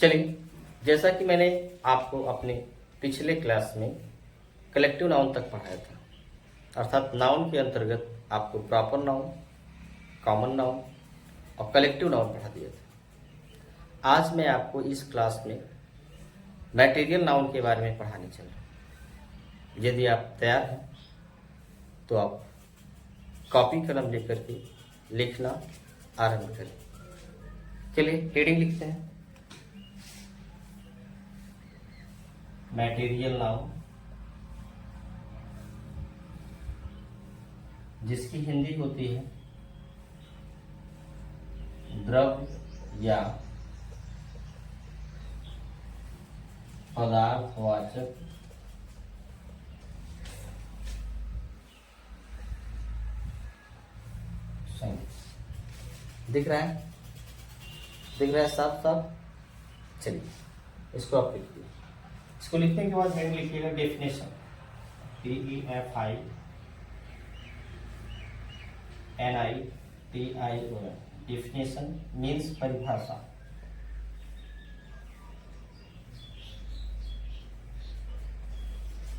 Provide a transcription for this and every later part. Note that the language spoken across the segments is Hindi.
चलिए, जैसा कि मैंने आपको अपने पिछले क्लास में कलेक्टिव नाउन तक पढ़ाया था, अर्थात नाउन के अंतर्गत आपको प्रॉपर नाउन, कॉमन नाउन और कलेक्टिव नाउन पढ़ा दिया था। आज मैं आपको इस क्लास में मैटेरियल नाउन के बारे में पढ़ाने चल रहा हूँ। यदि आप तैयार हैं तो आप कॉपी कलम लेकर के लिखना आरंभ करें। चलिए हेडिंग लिखते हैं। मैटेरियल नाउन, जिसकी हिंदी होती है द्रव्य या पदार्थवाचक संज्ञा। दिख रहा है? दिख रहा है साफ साफ? चलिए इसको आप लिखिए। इसको लिखने के बाद हेडिंग लिखिएगा डेफिनेशन, DEFINITION। डेफिनेशन मीन्स परिभाषा।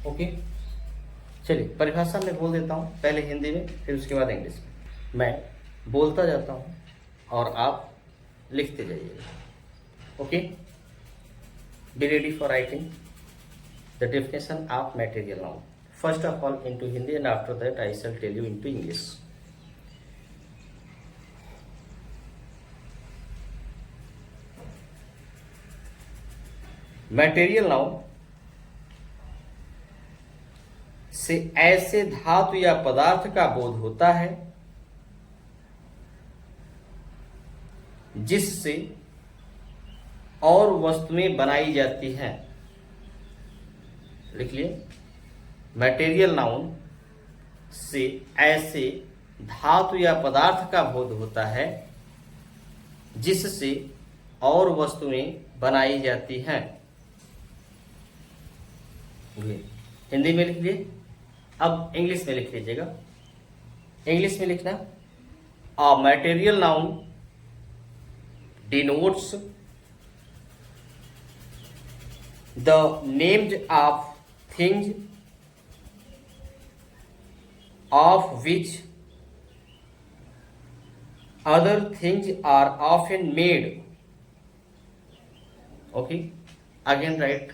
ओके, चलिए परिभाषा में बोल देता हूँ, पहले हिंदी में फिर उसके बाद इंग्लिश में। मैं बोलता जाता हूँ और आप लिखते जाइएगा। Okay, be ready for writing the definition of material noun. First of all into Hindi and after that I shall tell you into English. Material noun से ऐसे धातु या पदार्थ का बोध होता है जिससे और वस्तुएं बनाई जाती हैं। लिख लिए, मैटेरियल नाउन से ऐसे धातु या पदार्थ का बोध होता है जिससे और वस्तुएं बनाई जाती हैं। हिंदी में लिख लिए, अब इंग्लिश में लिख लीजिएगा। इंग्लिश में लिखना, a material noun denotes the names of things of which other things are often made. Okay, again write,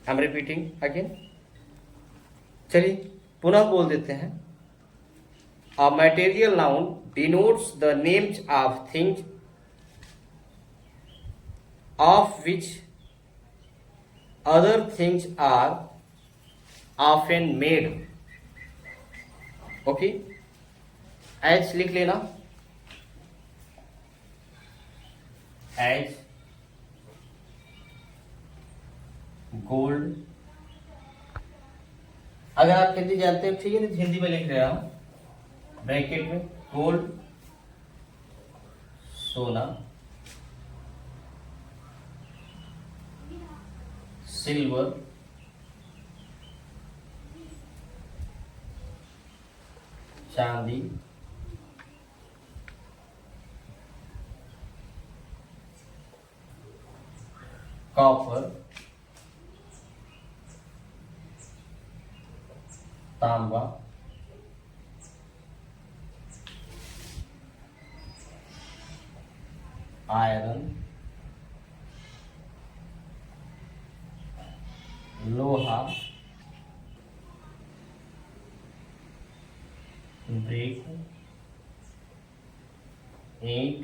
I'm repeating again. चलिए पुनः बोल देते हैं। A material noun denotes the names of things of which other things are often made. Okay, as लिख लेना, as गोल्ड। अगर आप हिंदी जानते हो ठीक है, तो हिंदी में लिख रहा हूं ब्रैकेट में, गोल्ड सोना, सिल्वर चांदी, कॉपर तांबा, आयरन, लोहा, ब्रिक, ईंट,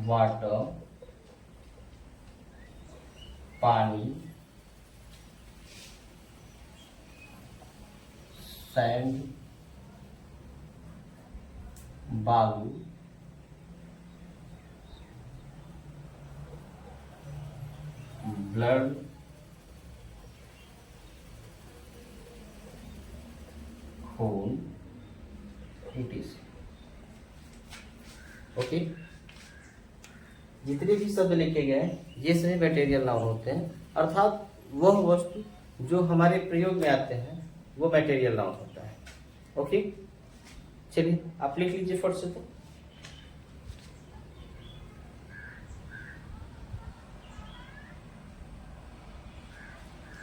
वाटर पानी, सैंड बालू, ब्लड, खून, etc. ओके, जितने भी शब्द लिखे गए हैं ये सभी मटेरियल नाउन होते हैं, अर्थात वह वस्तु जो हमारे प्रयोग में आते हैं वो मटेरियल नाउन होता है। ओके, चलिए आप लिख लीजिए फट से। तो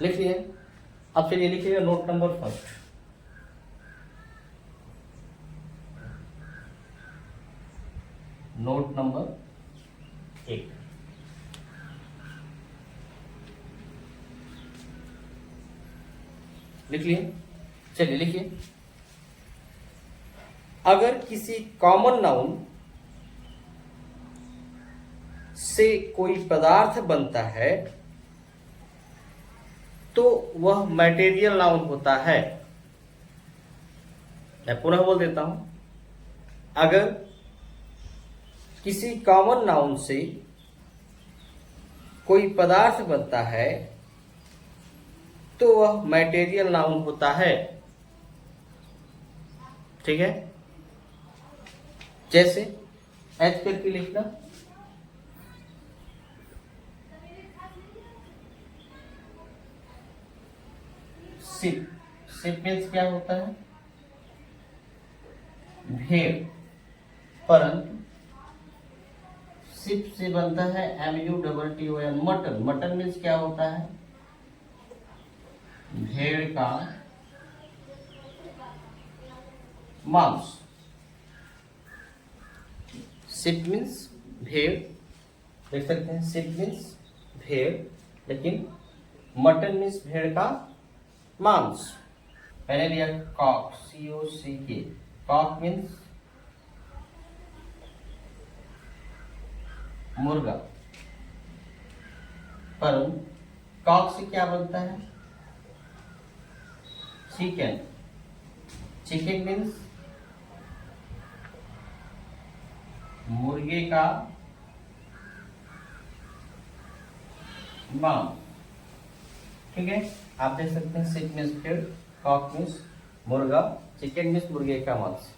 लिख लिए? अब चलिए लिखिएगा note number first. Note number 1, लिख लिए? चलिए लिखिए। अगर किसी कॉमन नाउन से कोई पदार्थ बनता है तो वह मटेरियल नाउन होता है। मैं पुनः बोल देता हूं, अगर किसी कॉमन नाउन से कोई पदार्थ बनता है तो वह मटेरियल नाउन होता है। ठीक है? जैसे एच करके लिखना, शिप। शिप मीन्स क्या होता है? भेड़। परंतु शिप से बनता है MUTTON, मटन। मटन मीन्स क्या होता है? भेड़ का मांस। शिप मीन्स भेड़, देख सकते हैं, शिप मीन्स भेड़, लेकिन मटन मीन्स भेड़ का मांस। मैंने लिया कॉक, COCK। कॉक मीन्स मुर्गा। पर कॉक से क्या बनता है? चिकन। चिकन मीन्स मुर्गे का मांस। ठीक है? आप देख सकते हैं, शिप मीन्स भेड़, कॉक मीन्स मुर्गा, चिकन मीन्स मुर्गे का मांस।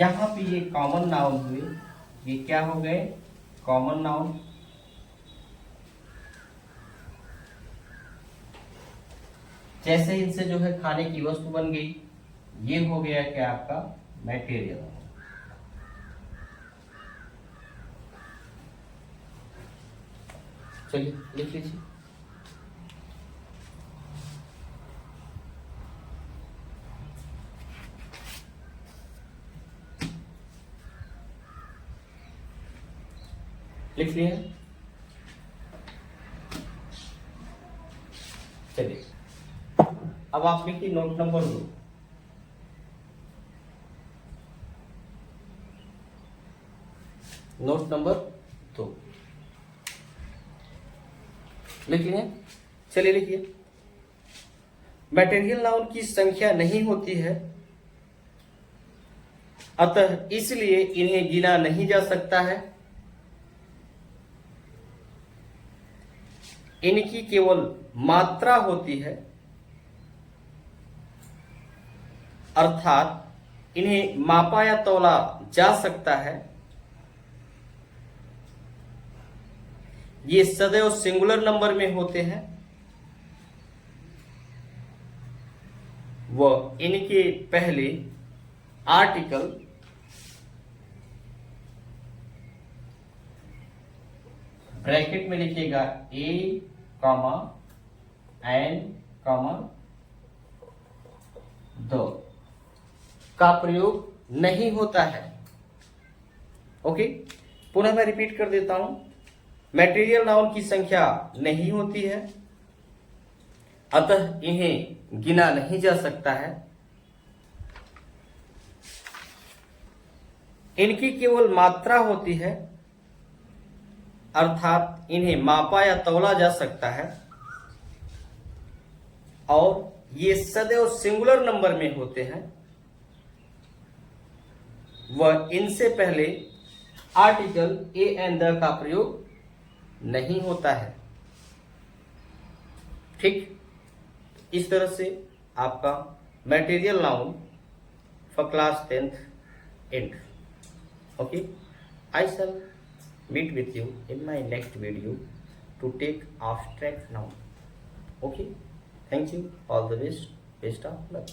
यहाँ पे ये कॉमन नाउन हुए, ये क्या हो गए? Common noun. जैसे इनसे जो है खाने की वस्तु बन गई, ये हो गया क्या आपका? मटेरियल। चलिए लिख लीजिए। लिख लिए? चलिए अब आप लिखिए नोट नंबर 2। नोट नंबर 2 लिख लिए? चलिए लिखिए। मटेरियल नाउन की संख्या नहीं होती है, अतः इसलिए इन्हें गिना नहीं जा सकता है। इनकी केवल मात्रा होती है, अर्थात इन्हें मापा या तौला जा सकता है। ये सदैव सिंगुलर नंबर में होते हैं व इनके पहले आर्टिकल ब्रैकेट में लिखिएगा A, N, दो का प्रयोग नहीं होता है। ओके, पुनः मैं रिपीट कर देता हूं। मटेरियल नाउन की संख्या नहीं होती है, अतः इन्हें गिना नहीं जा सकता है। इनकी केवल मात्रा होती है, अर्थात इन्हें मापा या तौला जा सकता है, और ये सदैव सिंगुलर नंबर में होते हैं व इनसे पहले आर्टिकल ए एंड द का प्रयोग नहीं होता है। ठीक, इस तरह से आपका material noun for class 10th and. Okay, I shall meet with you in my next video to take abstract noun. Okay, thank you. All the best. Best of luck.